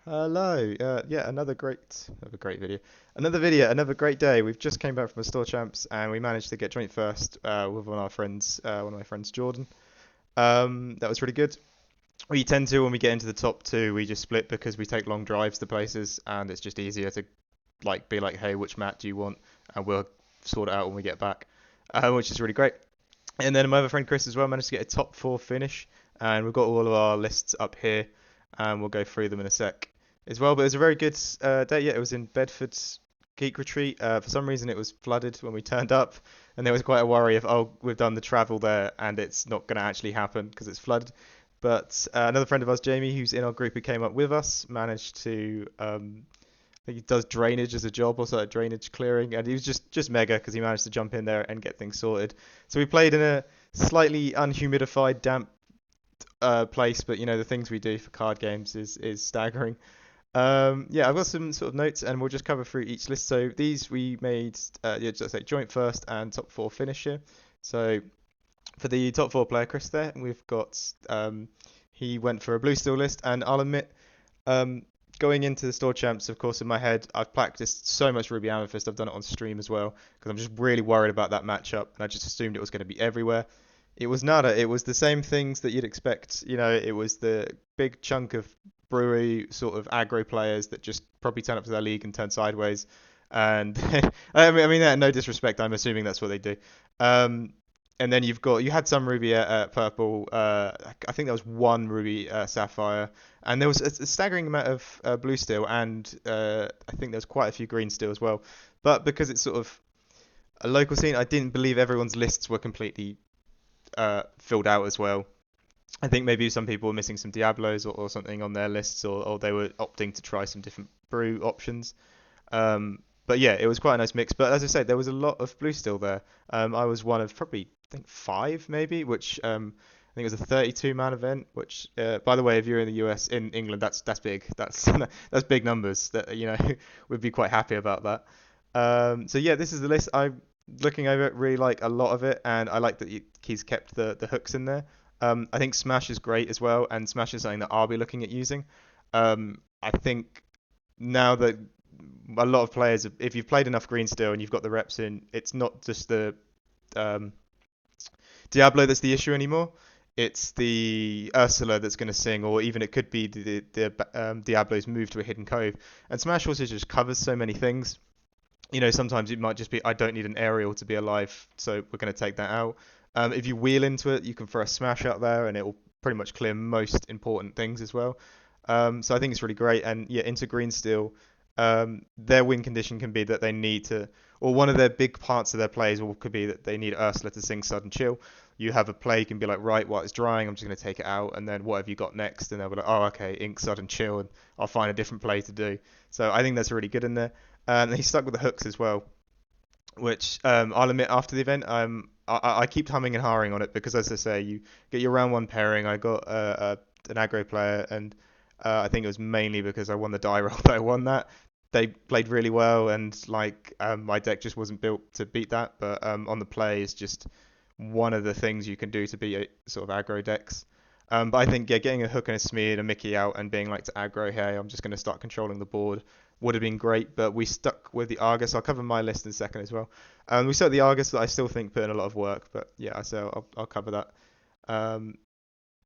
Hello. Yeah, another great video. Another great day. We've just came back from a store champs and we managed to get joint first with one of my friends, Jordan. That was really good. We tend to when we get into the top two, we just split because we take long drives to places and it's just easier to be like, hey, which map do you want? And we'll sort it out when we get back, which is really great. And then my other friend Chris as well managed to get a top four finish, and we've got all of our lists up here, and we'll go through them in a sec as well. But it was a very good day. Yeah, it was in Bedford Geek Retreat. For some reason, it was flooded when we turned up, and there was quite a worry of, oh, we've done the travel there, and it's not going to actually happen because it's flooded. But another friend of ours, Jamie, who's in our group, who came up with us, managed to I think he does drainage as a job, also like drainage clearing, and he was just mega because he managed to jump in there and get things sorted. So we played in a slightly unhumidified, damp place, but you know the things we do for card games is staggering. Yeah, I've got some sort of notes, and we'll just cover through each list. So these we made, yeah, just like joint first and top four finish here. So for the top four player, Chris, there we've got he went for a blue steel list, and I'll admit, um, going into the store champs, of course, in my head, I've practiced so much Ruby Amethyst. I've done it on stream as well because I'm just really worried about that matchup, and I just assumed it was going to be everywhere. It was nada. It was the same things that you'd expect. You know, it was the big chunk of brewery sort of aggro players that just probably turn up to their league and turn sideways. And no disrespect. I'm assuming that's what they do. Um, and then you had some Ruby purple. I think there was one Ruby sapphire, and there was a staggering amount of blue steel, and I think there was quite a few green steel as well. But because it's sort of a local scene, I didn't believe everyone's lists were completely filled out as well. I think maybe some people were missing some Diablos or something on their lists, or they were opting to try some different brew options. But yeah, it was quite a nice mix. But as I said, there was a lot of blue still there. I was one of probably I think five maybe, which I think it was a 32-man event. Which, by the way, if you're in the US, in England, that's big. That's that's big numbers. That we'd be quite happy about that. So yeah, this is the list. I'm looking over it, really like a lot of it, and I like that he's kept the hooks in there. I think Smash is great as well, and Smash is something that I'll be looking at using. I think now that a lot of players, if you've played enough Green Steel and you've got the reps in, it's not just the um, Diablo that's the issue anymore. It's the Ursula that's going to sing, or even it could be the Diablo's move to a hidden cove. And Smash also just covers so many things. You know, sometimes it might just be I don't need an aerial to be alive, so we're going to take that out. If you wheel into it, you can throw a smash out there, and it will pretty much clear most important things as well. So I think it's really great. And yeah, into green steel, their win condition can be that they need to, or one of their big parts of their plays could be that they need Ursula to sing sudden chill. You have a play, you can be like, right, while it's drying, I'm just going to take it out, and then what have you got next? And they'll be like, oh, okay, ink sudden chill, and I'll find a different play to do. So I think that's really good in there. And he's stuck with the hooks as well, which I'll admit after the event, I keep humming and hawing on it because, as I say, you get your round one pairing. I got an aggro player, and I think it was mainly because I won the die roll that I won that. They played really well, and my deck just wasn't built to beat that. But on the play is just one of the things you can do to beat a sort of aggro decks. But I think yeah, getting a hook and a smear and a Mickey out and being like to aggro, hey, I'm just going to start controlling the board would have been great. But we stuck with the Argus. I'll cover my list in a second as well. We stuck with the Argus that I still think put in a lot of work. But yeah, so I'll cover that um,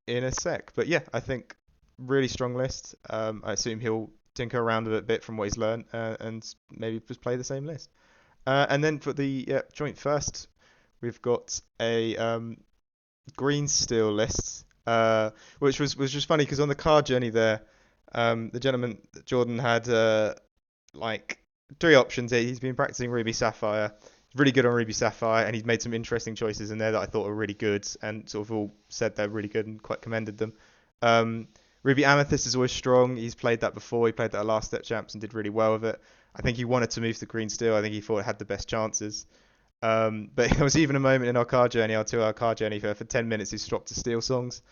in a sec. But yeah, I think really strong list. I assume he'll tinker around a bit from what he's learned and maybe just play the same list. And then for the joint first, we've got a green steel list, which was just funny because on the card journey there, the gentleman Jordan had like three options. He's been practicing Ruby Sapphire, really good on Ruby Sapphire, and he's made some interesting choices in there that I thought were really good, and sort of all said they're really good and quite commended them. Um, Ruby Amethyst is always strong. He's played that before. He played that at last step champs and did really well with it. I think he wanted to move to green steel. I think he thought it had the best chances. But there was even a moment in our car journey, our 2 hour car journey, for 10 minutes he swapped to steel songs.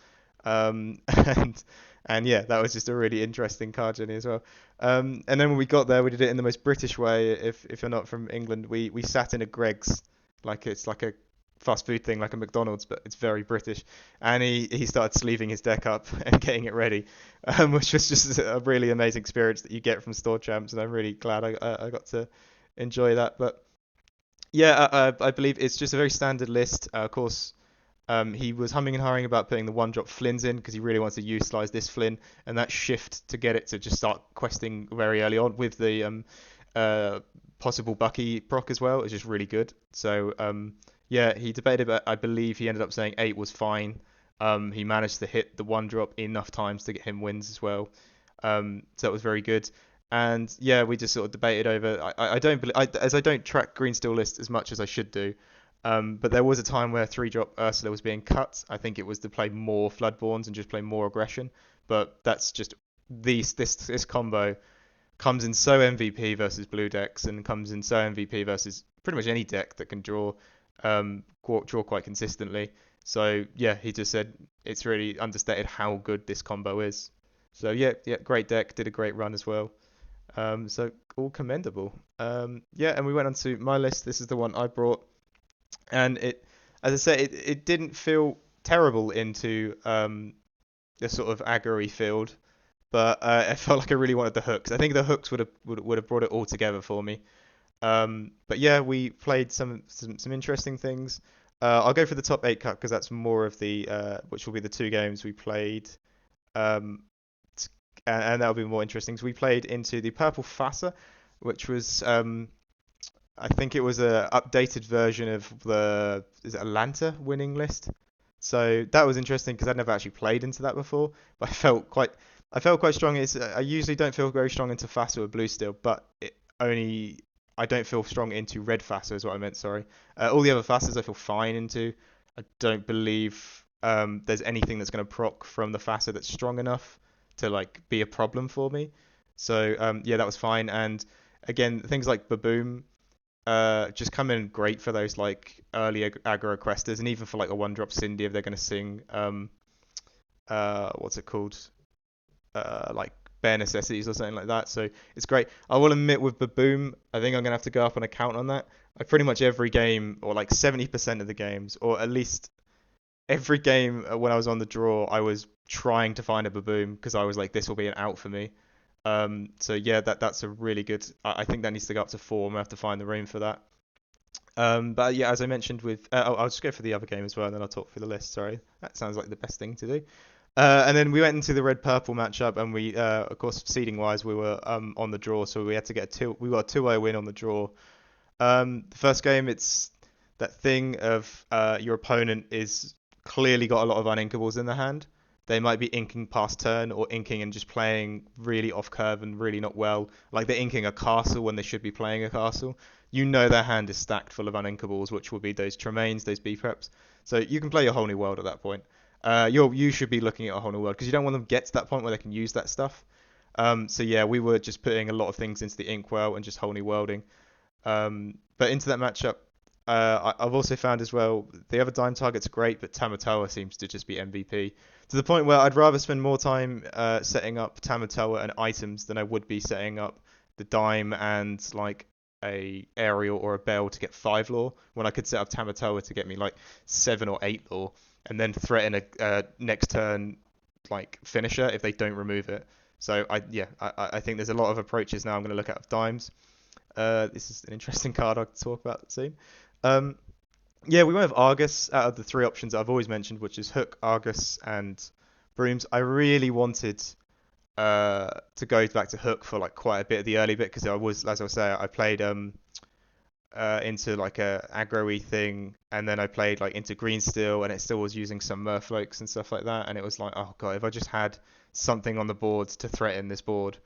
And yeah, that was just a really interesting car journey as well. And then when we got there, we did it in the most British way. If you're not from England, we sat in a Greggs, like it's like a fast food thing like a McDonald's, but it's very British. And he started sleeving his deck up and getting it ready, which was just a really amazing experience that you get from store champs, and I'm really glad I got to enjoy that. But yeah, I believe it's just a very standard list. Of course, he was humming and hawing about putting the one drop Flynns in because he really wants to utilize this Flynn, and that shift to get it to just start questing very early on with the uh, possible Bucky proc as well is just really good. So yeah, he debated, but I believe he ended up saying 8 was fine. He managed to hit the one drop enough times to get him wins as well. So that was very good. And yeah, we just sort of debated over. I don't believe, as I don't track Green Steel list as much as I should do. But there was a time where 3 drop Ursula was being cut. I think it was to play more Floodborns and just play more aggression. But that's just this combo comes in so MVP versus blue decks and comes in so MVP versus pretty much any deck that can draw quite consistently. So yeah, he just said it's really understated how good this combo is. So yeah, great deck, did a great run as well. So all commendable. Yeah, and we went on to my list. This is the one I brought, and as I say, it didn't feel terrible into the sort of aggro field, but I felt like I really wanted the hooks. I think the hooks would have brought it all together for me. But yeah, we played some interesting things. I'll go for the top 8 cut because that's more of the which will be the 2 games we played. Um, and that'll be more interesting. So we played into the Purple Fassa, which was I think it was a updated version of the is it Atlanta winning list. So that was interesting because I'd never actually played into that before, but I felt quite strong. I usually don't feel very strong into Fassa or Blue Steel, but only I don't feel strong into Red Fassa is what I meant. Sorry. All the other Fassas I feel fine into. I don't believe there's anything that's going to proc from the Fassa that's strong enough to like be a problem for me. So yeah, that was fine. And again, things like Baboom just come in great for those like early aggro questers, and even for like a one drop Cindy if they're going to sing what's it called, like bare necessities or something like that. So it's great. I will admit with Baboom, I think I'm gonna have to go up on a count on that. I pretty much every game, or like 70% of the games, or at least every game when I was on the draw, I was trying to find a Baboom because I was like, this will be an out for me. So yeah, that's a really good. I think that needs to go up to 4. I'm gonna have to find the room for that. But yeah, as I mentioned with, I'll just go for the other game as well, and then I'll talk through the list. Sorry, that sounds like the best thing to do. And then we went into the red purple matchup, and we, of course, seeding wise, we were on the draw, so we had to get we got a 2-0 win on the draw. The first game, it's that thing of your opponent is clearly got a lot of uninkables in their hand. They might be inking past turn or inking and just playing really off curve and really not well. Like they're inking a castle when they should be playing a castle. You know their hand is stacked full of uninkables, which will be those Tremaines, those B preps. So you can play your whole new world at that point. You should be looking at a whole new world because you don't want them to get to that point where they can use that stuff. So yeah, we were just putting a lot of things into the inkwell and just whole new worlding. But into that matchup, I've also found as well the other dime targets are great, but Tamatoa seems to just be MVP to the point where I'd rather spend more time setting up Tamatoa and items than I would be setting up the dime and like a aerial or a bell to get 5 lore when I could set up Tamatoa to get me like 7 or 8 lore and then threaten a next turn like finisher if they don't remove it. So I think there's a lot of approaches now I'm going to look at of dimes. This is an interesting card I'll talk about soon. Um, yeah, we went with Argus out of the 3 options I've always mentioned, which is Hook, Argus, and Brooms. I really wanted to go back to Hook for like quite a bit of the early bit because I was, as I was saying, I played into like a aggro-y thing, and then I played like into Green Steel, and it still was using some Merfolks and stuff like that, and it was like, oh god, if I just had something on the board to threaten this board,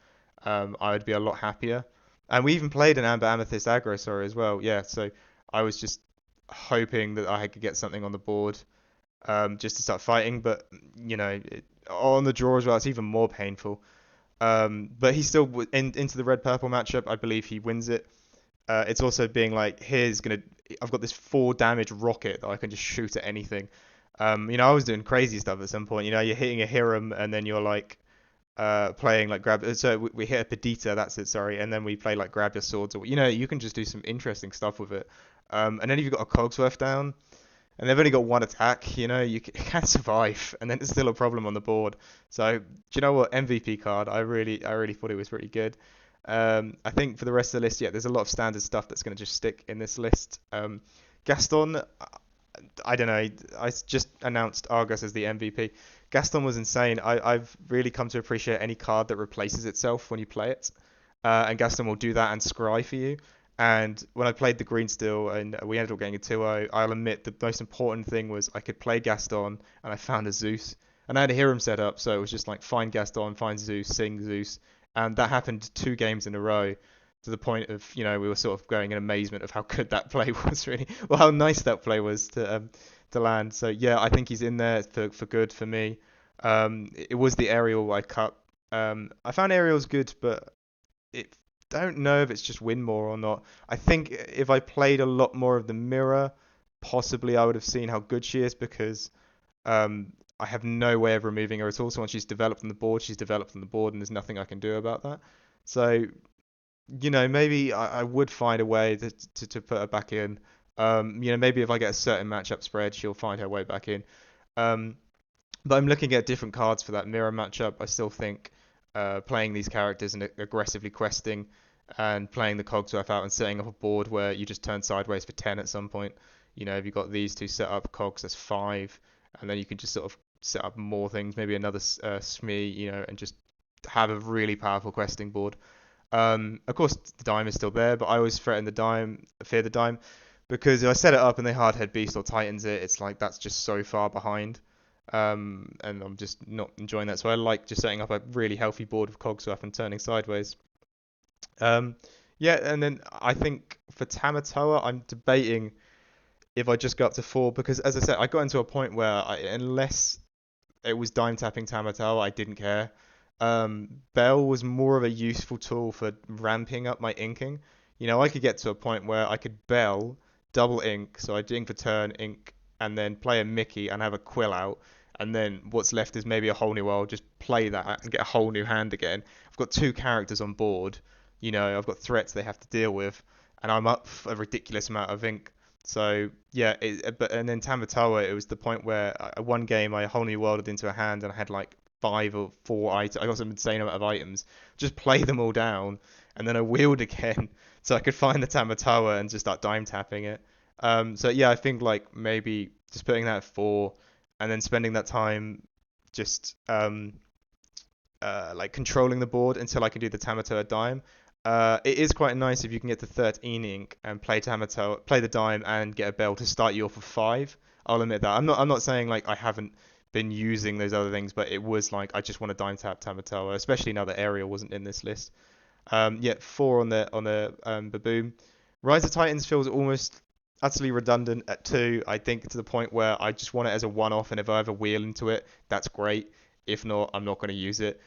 I would be a lot happier. And we even played an Amber Amethyst aggro, sorry, as well. Yeah, so I was just hoping that I could get something on the board just to start fighting, but on the draw as well, it's even more painful. But he's still into the red purple matchup. I believe he wins it. It's also being like, I've got this 4 damage rocket that I can just shoot at anything. I was doing crazy stuff at some point. You're hitting a Hiram and then you're like playing like grab. So we hit a Perdita, that's it, sorry, and then we play like grab your swords, or you can just do some interesting stuff with it. And then if you've got a Cogsworth down, and they've only got one attack, you can survive, and then it's still a problem on the board. So, do you know what? MVP card. I really thought it was really good. I think for the rest of the list, yeah, there's a lot of standard stuff that's going to just stick in this list. Gaston, I don't know. I just announced Argus as the MVP. Gaston was insane. I've really come to appreciate any card that replaces itself when you play it. And Gaston will do that and scry for you. And when I played the green steel and we ended up getting a 2-0, I'll admit the most important thing was I could play Gaston and I found a Zeus. And I had a Hiram set up, so it was just like find Gaston, find Zeus, sing Zeus. And that happened 2 games in a row to the point of, we were sort of going in amazement of how good that play was really, well, how nice that play was to land. So yeah, I think he's in there for good for me. It was the aerial I cut. I found aerials good, but it don't know if it's just win more or not. I think if I played a lot more of the mirror, possibly I would have seen how good she is because I have no way of removing her at all. So once she's developed on the board, she's developed on the board, and there's nothing I can do about that. So maybe I would find a way to put her back in. Maybe if I get a certain matchup spread, she'll find her way back in. Um, but I'm looking at different cards for that mirror matchup. I still think playing these characters and aggressively questing and playing the Cogsworth out and setting up a board where you just turn sideways for 10 at some point. If you've got these two set up, Cogs, that's 5. And then you can just sort of set up more things, maybe another Smee, and just have a really powerful questing board. Of course, the dime is still there, but I always fear the dime, because if I set it up and they hardhead beast or titans it, it's like that's just so far behind. And I'm just not enjoying that. So I like just setting up a really healthy board of Cogsworth and turning sideways. Um, yeah, and then I think for Tamatoa, I'm debating if I just go up to 4, because as I said, I got into a point where unless it was dime tapping Tamatoa, I didn't care. Bell was more of a useful tool for ramping up my inking. I could get to a point where I could Bell, double ink, so I'd ink for turn, ink, and then play a Mickey and have a Quill out, and then what's left is maybe a whole new world, just play that and get a whole new hand again. I've got 2 characters on board, I've got threats they have to deal with, and I'm up a ridiculous amount of ink. So yeah, and then Tamatoa, it was the point where one game I whole new worlded into a hand and I had like 5 or 4 items. I got some insane amount of items. Just play them all down, and then I wheeled again so I could find the Tamatoa and just start dime tapping it. So yeah, I think like maybe just putting that at 4, and then spending that time just like controlling the board until I can do the Tamatoa dime. It is quite nice if you can get to 13 ink and play Tamatoa, play the dime, and get a bell to start you off with 5. I'll admit that. I'm not saying like I haven't been using those other things, but it was like I just want to dime tap Tamatoa, especially now that Ariel wasn't in this list. Yeah, 4 on the Baboon. Rise of Titans feels almost utterly redundant at 2. I think to the point where I just want it as a one-off, and if I ever wheel into it, that's great. If not, I'm not going to use it.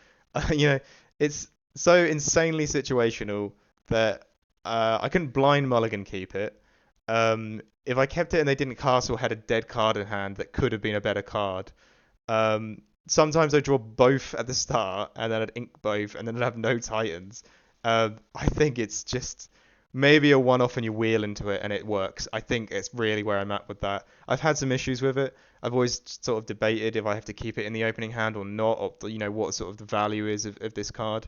It's so insanely situational that I couldn't blind mulligan keep it. If I kept it and they didn't cast or had a dead card in hand that could have been a better card, sometimes I draw both at the start and then I'd ink both and then I'd have no Titans. I think it's just maybe a one-off and you wheel into it and it works. I think it's really where I'm at with that. I've had some issues with it. I've always sort of debated if I have to keep it in the opening hand or not, or what sort of the value is of this card.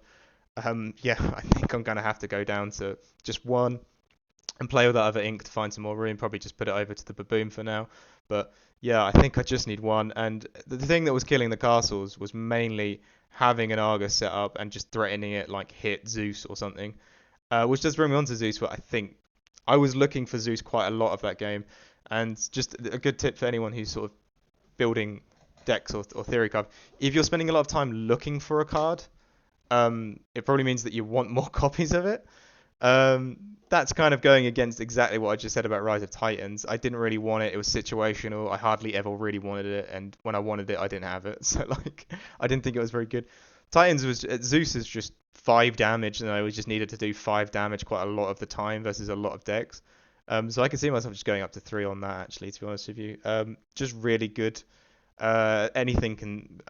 Yeah, I think I'm gonna have to go down to just 1 and play with that other ink to find some more room. Probably just put it over to the Baboon for now. But yeah, I think I just need 1. And the thing that was killing the castles was mainly having an Argus set up and just threatening it like hit Zeus or something. Which does bring me on to Zeus, but I think I was looking for Zeus quite a lot of that game. And just a good tip for anyone who's sort of building decks or theory card. If you're spending a lot of time looking for a card, it probably means that you want more copies of it. That's kind of going against exactly what I just said about Rise of Titans. I didn't really want it. It was situational. I hardly ever really wanted it, and when I wanted it, I didn't have it. So like, I didn't think it was very good. Titans was Zeus is just 5 damage, and I just needed to do 5 damage quite a lot of the time versus a lot of decks. So I can see myself just going up to 3 on that actually, to be honest with you. Just really good. A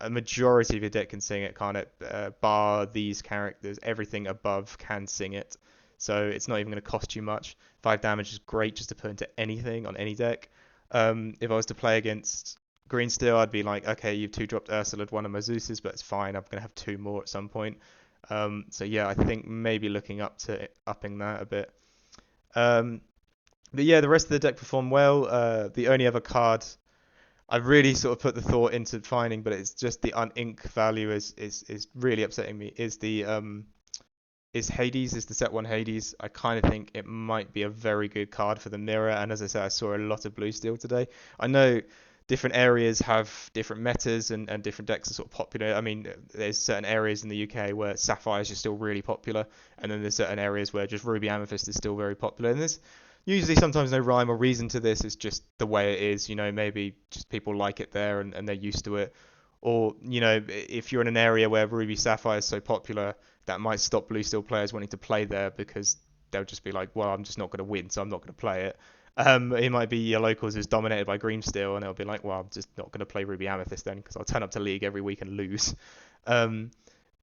majority of your deck can sing it, can't it? Bar these characters, everything above can sing it. So it's not even going to cost you much. 5 damage is great just to put into anything on any deck. If I was to play against green steel, I'd be like, okay, you've two dropped Ursula, one of my Zeuses, but it's fine. I'm gonna have two more at some point. So yeah, I think maybe looking up to upping that a bit. Um, but yeah, the rest of the deck performed well. The only other card I've really sort of put the thought into finding, but it's just the unink value is really upsetting me. Is Hades, is the set one Hades. I kind of think it might be a very good card for the mirror. And as I said, I saw a lot of blue steel today. I know different areas have different metas and different decks are sort of popular. I mean, there's certain areas in the UK where Sapphires are still really popular, and then there's certain areas where just Ruby Amethyst is still very popular. And there's usually sometimes no rhyme or reason to this. It's just the way it is. Maybe just people like it there and they're used to it. Or, if you're in an area where Ruby Sapphire is so popular, that might stop blue steel players wanting to play there because they'll just be like, well, I'm just not going to win, so I'm not going to play it. It might be your locals is dominated by green steel, and they'll be like, well, I'm just not going to play Ruby Amethyst then because I'll turn up to League every week and lose. Um,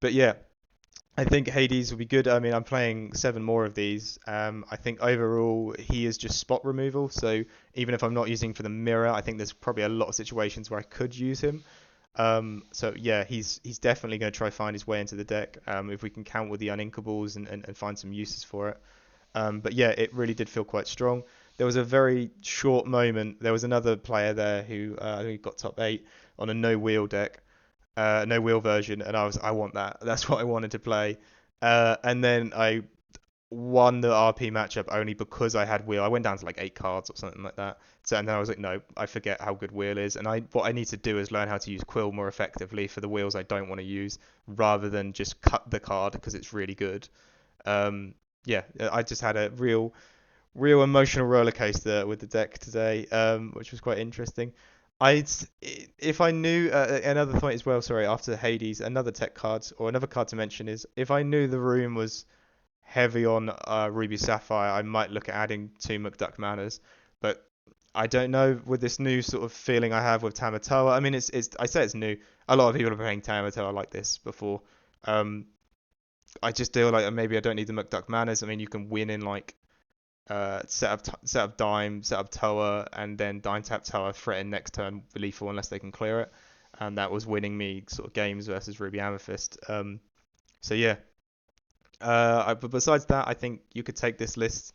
but yeah, I think Hades will be good. I mean, I'm playing seven more of these. I think overall he is just spot removal. So even if I'm not using for the mirror, I think there's probably a lot of situations where I could use him. So yeah, he's definitely going to try find his way into the deck. If we can count with the uninkables and find some uses for it. But yeah, it really did feel quite strong. There was a very short moment. There was another player there who I think got top eight on a no wheel deck, no wheel version, and I want that. That's what I wanted to play. And then I won the RP matchup only because I had wheel. I went down to like 8 cards or something like that. So and then I was like, no, I forget how good wheel is, and what I need to do is learn how to use quill more effectively for the wheels I don't want to use, rather than just cut the card because it's really good. Um, yeah, I just had a real emotional roller coaster with the deck today, which was quite interesting. I'd if I knew another point as well. Sorry, after Hades, another tech card or another card to mention is if I knew the room was heavy on Ruby Sapphire, I might look at adding two McDuck Manors, but I don't know with this new sort of feeling I have with Tamatoa. I mean, it's I say it's new. A lot of people are playing Tamatoa like this before. Um, I just feel like maybe I don't need the McDuck Manors. I mean, you can win in like set up Dime, set up Toa, and then Dime tap Toa, threaten next turn lethal unless they can clear it, and that was winning me sort of games versus Ruby Amethyst. So yeah, but besides that, I think you could take this list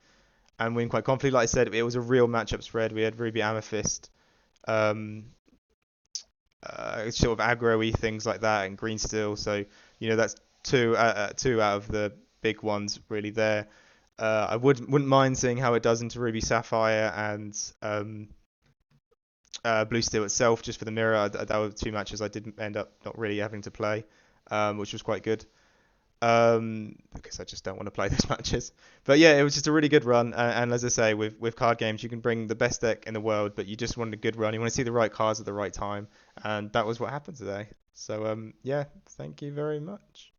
and win quite confidently. Like I said, it was a real matchup spread. We had Ruby Amethyst, um, sort of aggro-y things like that, and Green Steel. So that's two out of the big ones really there. I wouldn't mind seeing how it does into Ruby Sapphire and Blue Steel itself, just for the mirror. That were two matches I did end up not really having to play, which was quite good. Because I just don't want to play those matches. But yeah, it was just a really good run. And as I say, with card games, you can bring the best deck in the world, but you just want a good run. You want to see the right cards at the right time, and that was what happened today. So yeah, thank you very much.